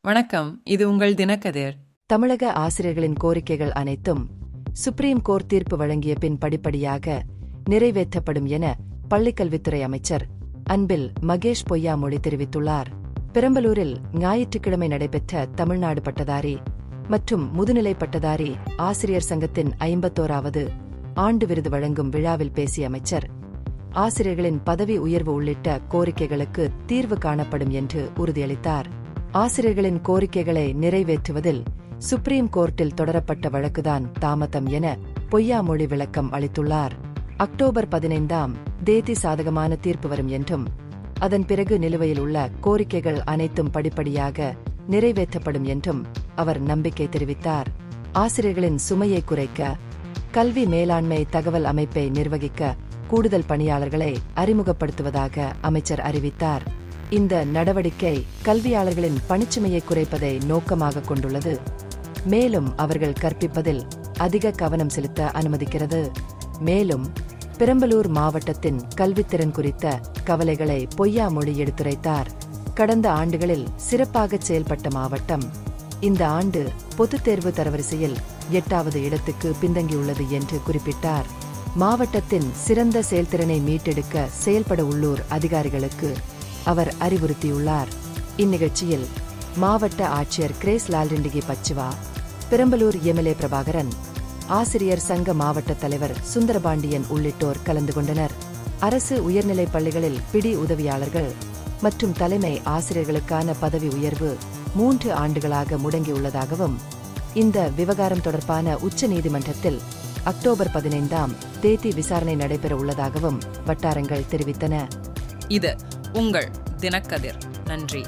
வணக்கம், இது உங்கள் தினக்கதிர். தமிழக ஆசிரியர்களின் கோரிக்கைகள் அனைத்தும் சுப்ரீம் கோர்ட் தீர்ப்பு வழங்கிய பின் படிப்படியாக நிறைவேற்றப்படும் என பள்ளிக்கல்வித்துறை அமைச்சர் அன்பில் மகேஷ் பொய்யாமொழி தெரிவித்துள்ளார். பெரம்பலூரில் ஞாயிற்றுக்கிழமை நடைபெற்ற தமிழ்நாடு பட்டதாரி மற்றும் முதுநிலை பட்டதாரி ஆசிரியர் சங்கத்தின் 51வது ஆண்டு விருது வழங்கும் விழாவில் பேசிய அமைச்சர், ஆசிரியர்களின் பதவி உயர்வு உள்ளிட்ட கோரிக்கைகளுக்கு தீர்வு காணப்படும் என்று உறுதியளித்தார். ஆசிரியர்களின் கோரிக்கைகளை நிறைவேற்றுவதில் சுப்ரீம் கோர்ட்டில் தொடரப்பட்ட வழக்குதான் தாமதம் என பொய்யாமொழி விளக்கம் அளித்துள்ளார். அக்டோபர் 15ஆம் தேதி சாதகமான தீர்ப்பு வரும் என்றும் அதன் பிறகு நிலுவையில் உள்ள கோரிக்கைகள் அனைத்தும் படிப்படியாக நிறைவேற்றப்படும் என்றும் அவர் நம்பிக்கை தெரிவித்தார். ஆசிரியர்களின் சுமையை குறைக்க கல்வி மேலாண்மை தகவல் அமைப்பை நிர்வகிக்க கூடுதல் பணியாளர்களை அறிமுகப்படுத்துவதாக அமைச்சர் அறிவித்தார். இந்த நடவடிக்கை கல்வியாளர்களின் பணிச்சுமையை குறைப்பதை நோக்கமாக கொண்டுள்ளது. மேலும் அவர்கள் கற்பிப்பதில் அதிக கவனம் செலுத்த அனுமதிக்கிறது. மேலும் பெரம்பலூர் மாவட்டத்தின் கல்வித்திறன் குறித்த கவலைகளை பொய்யாமொழி எடுத்துரைத்தார். கடந்த ஆண்டுகளில் சிறப்பாக செயல்பட்ட மாவட்டம் இந்த ஆண்டு பொதுத் தேர்வு தரவரிசையில் 8வது இடத்துக்கு பின்தங்கியுள்ளது என்று குறிப்பிட்டார். மாவட்டத்தின் சிறந்த செயல்திறனை மீட்டெடுக்க செயல்பட உள்ளூர் அதிகாரிகளுக்கு அவர் அறிவுறுத்தியுள்ளார். இந்நிகழ்ச்சியில் மாவட்ட ஆட்சியர் கிரேஸ் லால்ரெண்டிகி பச்சுவா, பெரம்பலூர் எம்எல்ஏ பிரபாகரன், ஆசிரியர் சங்க மாவட்ட தலைவர் சுந்தரபாண்டியன் உள்ளிட்டோர் கலந்து கொண்டனர். அரசு உயர்நிலைப் பள்ளிகளில் பிடி உதவியாளர்கள் மற்றும் தலைமை ஆசிரியர்களுக்கான பதவி உயர்வு 3 ஆண்டுகளாக முடங்கியுள்ளதாகவும் இந்த விவகாரம் தொடர்பான உச்ச நீதிமன்றத்தில் அக்டோபர் 15ஆம் தேதி விசாரணை நடைபெற உள்ளதாகவும் வட்டாரங்கள் தெரிவித்தன. இது உங்கள் தினக்கதிர். நன்றி.